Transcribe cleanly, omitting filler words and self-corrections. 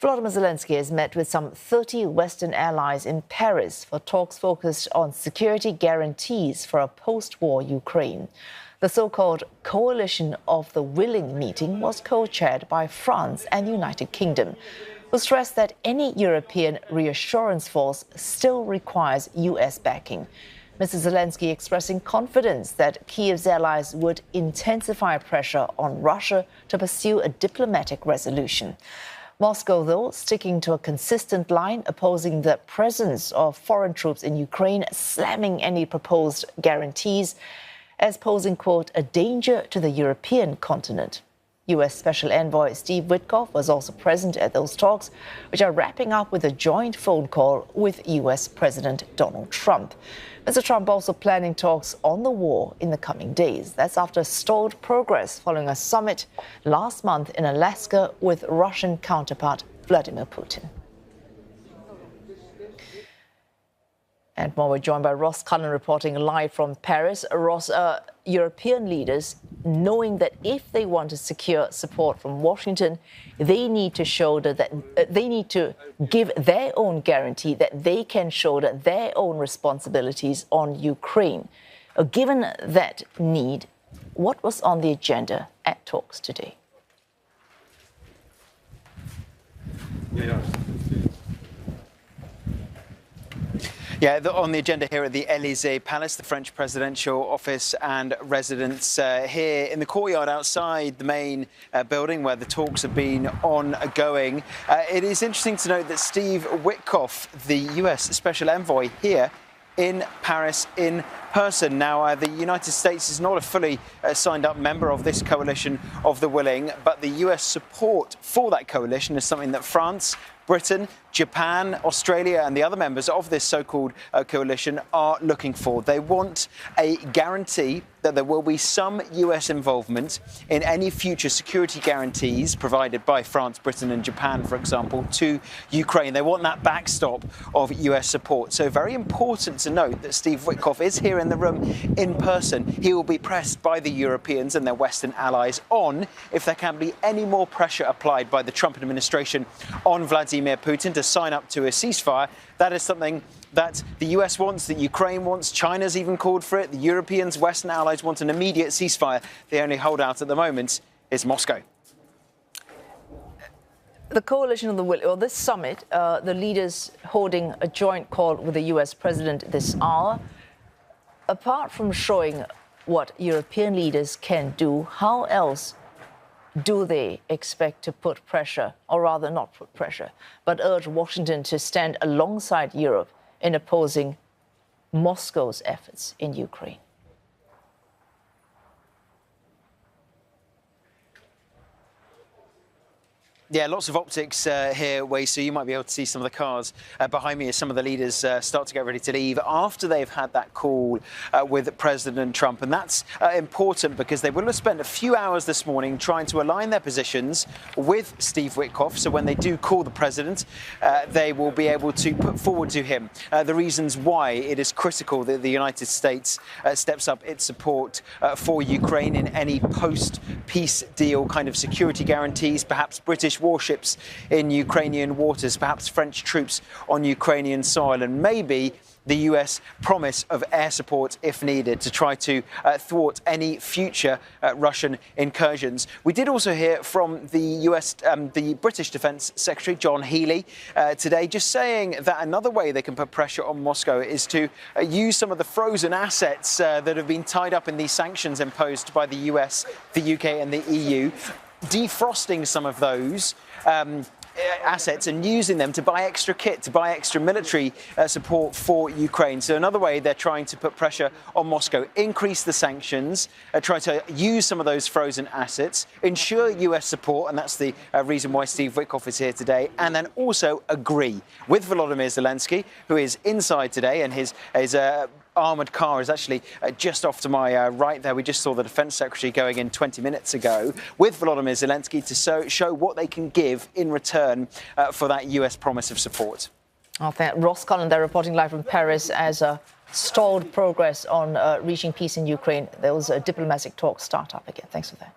Volodymyr Zelenskyy has met with some 30 Western allies in Paris for talks focused on security guarantees for a post-war Ukraine. The so-called Coalition of the Willing meeting was co-chaired by France and the United Kingdom, who stressed that any European reassurance force still requires US backing. Mr. Zelenskyy expressing confidence that Kyiv's allies would intensify pressure on Russia to pursue a diplomatic resolution. Moscow, though, sticking to a consistent line, opposing the presence of foreign troops in Ukraine, slamming any proposed guarantees as posing, quote, a danger to the European continent. US Special Envoy Steve Witkoff was also present at those talks, which are wrapping up with a joint phone call with US President Donald Trump. Mr. Trump also planning talks on the war in the coming days. That's after stalled progress following a summit last month in Alaska with Russian counterpart Vladimir Putin. And more, we're joined by Ross Cullen reporting live from Paris. Ross, European leaders, knowing that if they want to secure support from Washington, they need to shoulder that they need to give their own guarantee that they can shoulder their own responsibilities on Ukraine. Given that need, what was on the agenda at talks today? Yeah, on the agenda here at the Élysée Palace, the French presidential office and residence here in the courtyard outside the main building where the talks have been ongoing. It is interesting to note that Steve Witkoff, the US Special Envoy here in Paris in person. Now, the United States is not a fully signed up member of this coalition of the willing, but the US support for that coalition is something that France, Britain, Japan, Australia and the other members of this so-called coalition are looking for. They want a guarantee that there will be some US involvement in any future security guarantees provided by France, Britain and Japan, for example, to Ukraine. They want that backstop of US support. So very important to note that Steve Witkoff is here in the room in person. He will be pressed by the Europeans and their Western allies on if there can be any more pressure applied by the Trump administration on Vladimir Putin to sign up to a ceasefire. That is something that the US wants, that Ukraine wants, China's even called for it. The Europeans, Western allies want an immediate ceasefire. The only holdout at the moment is Moscow. The coalition of the will, or this summit, the leaders holding a joint call with the US president this hour. Apart from showing what European leaders can do, how else do they expect to put pressure, or rather not put pressure, but urge Washington to stand alongside Europe in opposing Moscow's efforts in Ukraine? Yeah, lots of optics here, Wei, so you might be able to see some of the cars behind me as some of the leaders start to get ready to leave after they've had that call with President Trump. And that's important because they will have spent a few hours this morning trying to align their positions with Steve Witkoff. So when they do call the president, they will be able to put forward to him the reasons why it is critical that the United States steps up its support for Ukraine in any post-peace deal kind of security guarantees, perhaps British warships in Ukrainian waters, perhaps French troops on Ukrainian soil, and maybe the US promise of air support if needed to try to thwart any future Russian incursions. We did also hear from the British Defence Secretary, John Healey, today, just saying that another way they can put pressure on Moscow is to use some of the frozen assets that have been tied up in these sanctions imposed by the US, the UK and the EU, defrosting some of those assets and using them to buy extra kit, to buy extra military support for Ukraine. So another way they're trying to put pressure on Moscow, increase the sanctions, try to use some of those frozen assets, ensure US support, and that's the reason why Steve Witkoff is here today, and then also agree with Volodymyr Zelenskyy, who is inside today, and his armoured car is actually just off to my right there. We just saw the Defence Secretary going in 20 minutes ago with Volodymyr Zelenskyy to show what they can give in return for that US promise of support. Ross Cullen there reporting live from Paris as stalled progress on reaching peace in Ukraine. Those diplomatic talks start up again. Thanks for that.